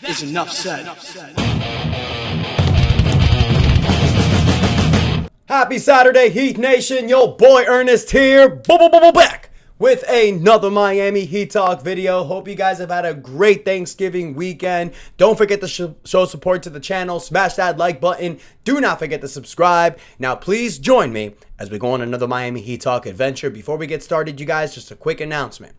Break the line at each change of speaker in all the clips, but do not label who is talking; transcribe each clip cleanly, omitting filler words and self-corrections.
is enough said.
Happy Saturday, Heat Nation. Yo, boy Ernest here. Back with another Miami Heat Talk video. Hope you guys have had a great Thanksgiving weekend. Don't forget to show support to the channel. Smash that like button. Do not forget to subscribe. Now, please join me as we go on another Miami Heat Talk adventure. Before we get started, you guys, just a quick announcement.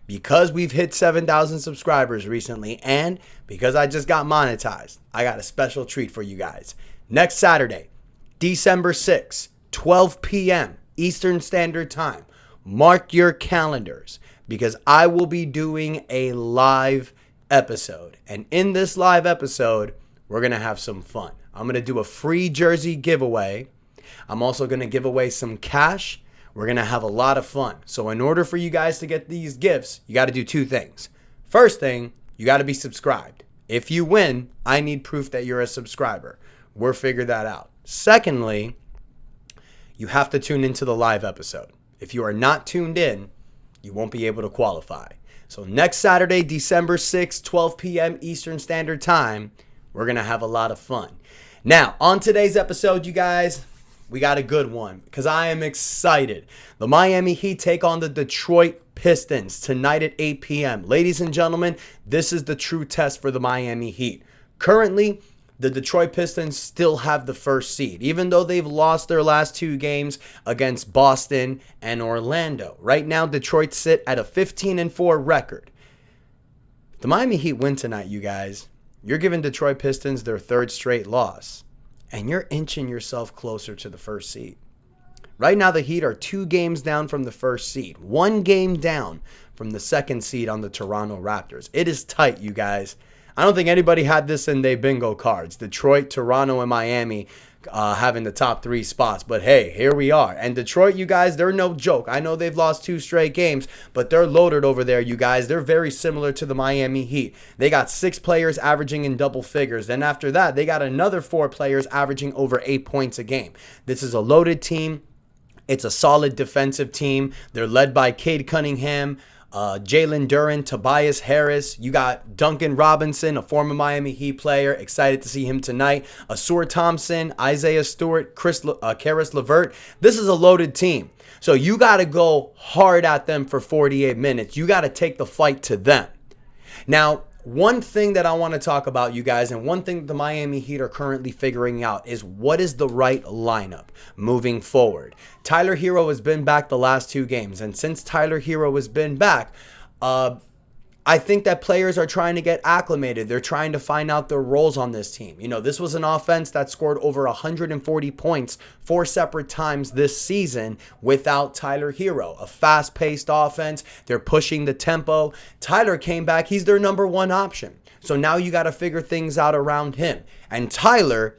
Because we've hit 7,000 subscribers recently and because I just got monetized, I got a special treat for you guys. Next Saturday, December 6th, 12 p.m. Eastern Standard Time. Mark your calendars because I will be doing a live episode. And in this live episode, we're going to have some fun. I'm going to do a free jersey giveaway. I'm also going to give away some cash. We're going to have a lot of fun. So in order for you guys to get these gifts, you got to do two things. First thing, you got to be subscribed. If you win, I need proof that you're a subscriber. We'll figure that out. Secondly, you have to tune into the live episode. If you are not tuned in, you won't be able to qualify. So next Saturday, December 6th, 12 p.m. Eastern Standard Time, we're going to have a lot of fun. Now, on today's episode, you guys, we got a good one because I am excited. The Miami Heat take on the Detroit Pistons tonight at 8 p.m. Ladies and gentlemen, this is the true test for the Miami Heat. Currently, the Detroit Pistons still have the first seed, even though they've lost their last two games against Boston and Orlando. Right now, Detroit sit at a 15-4 record. If the Miami Heat win tonight, you guys, you're giving Detroit Pistons their third straight loss, and you're inching yourself closer to the first seed. Right now, the Heat are 2 games down from the first seed, 1 game down from the second seed on the Toronto Raptors. It is tight, you guys. I don't think anybody had this in their bingo cards. Detroit, Toronto, and Miami having the top 3 spots. But hey, here we are. And Detroit, you guys, they're no joke. I know they've lost 2 straight games, but they're loaded over there, you guys. They're very similar to the Miami Heat. They got 6 players averaging in double figures. Then after that, they got another 4 players averaging over 8 points a game. This is a loaded team. It's a solid defensive team. They're led by Cade Cunningham, Jalen Duren, Tobias Harris. You got Duncan Robinson, a former Miami Heat player. Excited to see him tonight. Asur Thompson, Isaiah Stewart, Karis LeVert. This is a loaded team. So you got to go hard at them for 48 minutes. You got to take the fight to them. Now, one thing that I want to talk about, you guys, and one thing the Miami Heat are currently figuring out is what is the right lineup moving forward. Tyler Herro has been back the last 2 games, and since Tyler Herro has been back, I think that players are trying to get acclimated. They're trying to find out their roles on this team. You know, this was an offense that scored over 140 points 4 separate times this season without Tyler Herro. A fast-paced offense. They're pushing the tempo. Tyler came back. He's their number 1 option. So now you got to figure things out around him. And Tyler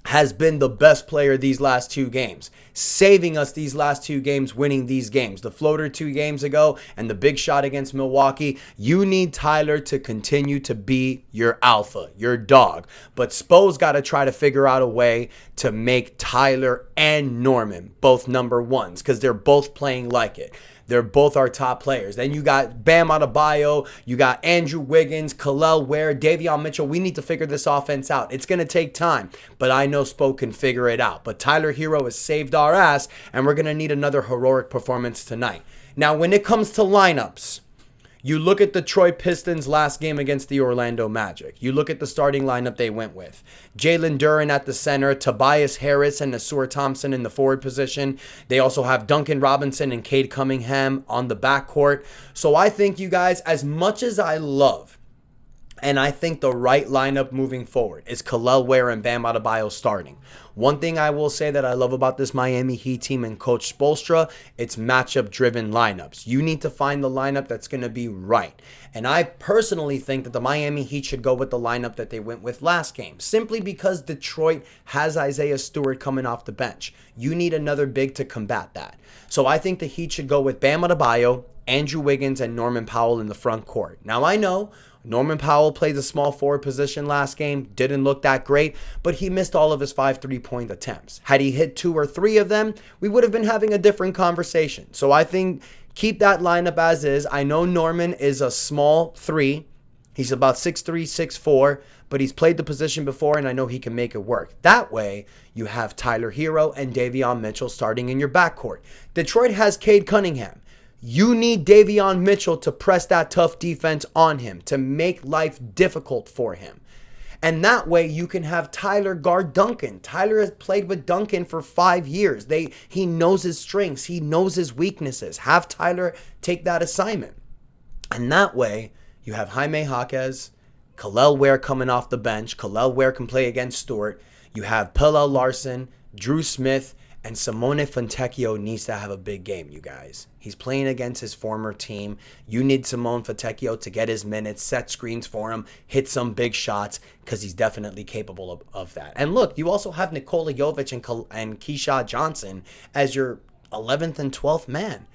has been the best player these last 2 games, saving us these last 2 games, winning these games. The floater 2 games ago and the big shot against Milwaukee. You need Tyler to continue to be your alpha, your dog. But Spo's got to try to figure out a way to make Tyler and Norman both number 1s because they're both playing like it. They're both our top players. Then you got Bam Adebayo, you got Andrew Wiggins, Kel'el Ware, Davion Mitchell. We need to figure this offense out. It's going to take time, but I know Spo can figure it out. But Tyler Herro has saved our ass, and we're going to need another heroic performance tonight. Now, when it comes to lineups, you look at the Detroit Pistons' last game against the Orlando Magic. You look at the starting lineup they went with. Jalen Duren at the center, Tobias Harris and Asur Thompson in the forward position. They also have Duncan Robinson and Cade Cunningham on the backcourt. So I think, you guys, as much as I love and I think the right lineup moving forward is Kel'el Ware and Bam Adebayo starting. One thing I will say that I love about this Miami Heat team and Coach Spoelstra, it's matchup-driven lineups. You need to find the lineup that's going to be right. And I personally think that the Miami Heat should go with the lineup that they went with last game, simply because Detroit has Isaiah Stewart coming off the bench. You need another big to combat that. So I think the Heat should go with Bam Adebayo, Andrew Wiggins, and Norman Powell in the front court. Now, I know Norman Powell played the small forward position last game, didn't look that great, but he missed all of his 5 3-point attempts. Had he hit 2 or 3 of them, we would have been having a different conversation. So I think keep that lineup as is. I know Norman is a small 3. He's about 6'3", 6'4", but he's played the position before, and I know he can make it work. That way, you have Tyler Herro and Davion Mitchell starting in your backcourt. Detroit has Cade Cunningham. You need Davion Mitchell to press that tough defense on him, to make life difficult for him. And that way you can have Tyler guard Duncan. Tyler has played with Duncan for 5 years. He knows his strengths. He knows his weaknesses. Have Tyler take that assignment. And that way you have Jaime Jaquez, Kel'el Ware coming off the bench. Kel'el Ware can play against Stewart. You have Powell Larson, Drew Smith, and Simone Fontecchio needs to have a big game, you guys. He's playing against his former team. You need Simone Fontecchio to get his minutes, set screens for him, hit some big shots, because he's definitely capable of that. And look, you also have Nikola Jovic and Keyshawn Johnson as your 11th and 12th man.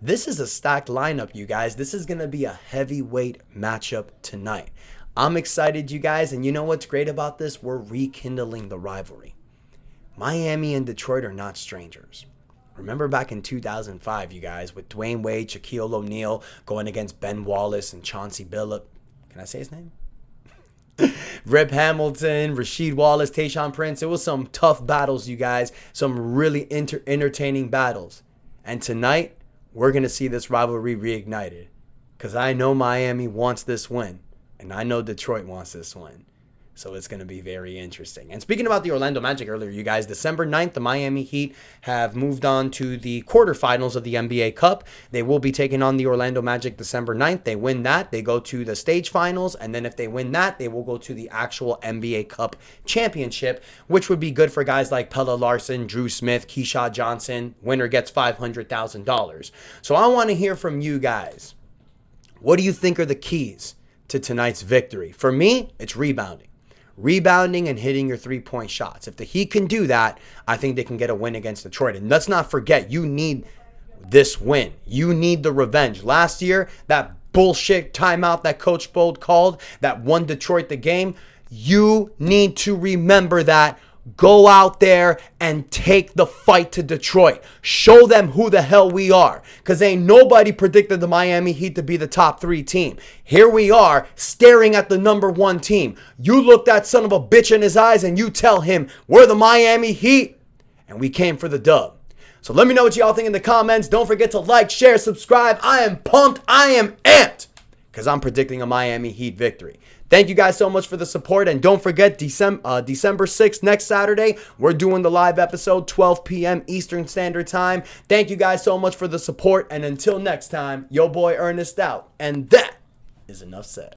This is a stacked lineup, you guys. This is going to be a heavyweight matchup tonight. I'm excited, you guys, and you know what's great about this? We're rekindling the rivalry. Miami and Detroit are not strangers. Remember back in 2005, you guys, with Dwayne Wade, Shaquille O'Neal going against Ben Wallace and Chauncey Billups. Can I say his name? Rip Hamilton, Rasheed Wallace, Tayshaun Prince. It was some tough battles, you guys. Some really entertaining battles. And tonight, we're going to see this rivalry reignited. Because I know Miami wants this win. And I know Detroit wants this win. So it's going to be very interesting. And speaking about the Orlando Magic earlier, you guys, December 9th, the Miami Heat have moved on to the quarterfinals of the NBA Cup. They will be taking on the Orlando Magic December 9th. They win that, they go to the stage finals. And then if they win that, they will go to the actual NBA Cup championship, which would be good for guys like Pella Larson, Drew Smith, Keyshawn Johnson. Winner gets $500,000. So I want to hear from you guys. What do you think are the keys to tonight's victory? For me, it's rebounding. Rebounding and hitting your three-point shots. If the Heat can do that, I think they can get a win against Detroit. And let's not forget, you need this win. You need the revenge. Last year, that bullshit timeout that Coach Bode called that won Detroit the game, you need to remember that. Go out there and take the fight to Detroit. Show them who the hell we are. Because ain't nobody predicted the Miami Heat to be the top 3 team. Here we are staring at the number 1 team. You look that son of a bitch in his eyes and you tell him, we're the Miami Heat. And we came for the dub. So let me know what y'all think in the comments. Don't forget to like, share, subscribe. I am pumped. I am amped. Because I'm predicting a Miami Heat victory. Thank you guys so much for the support. And don't forget, December 6th, next Saturday, we're doing the live episode, 12 p.m. Eastern Standard Time. Thank you guys so much for the support. And until next time, your boy Ernest out. And that is enough said.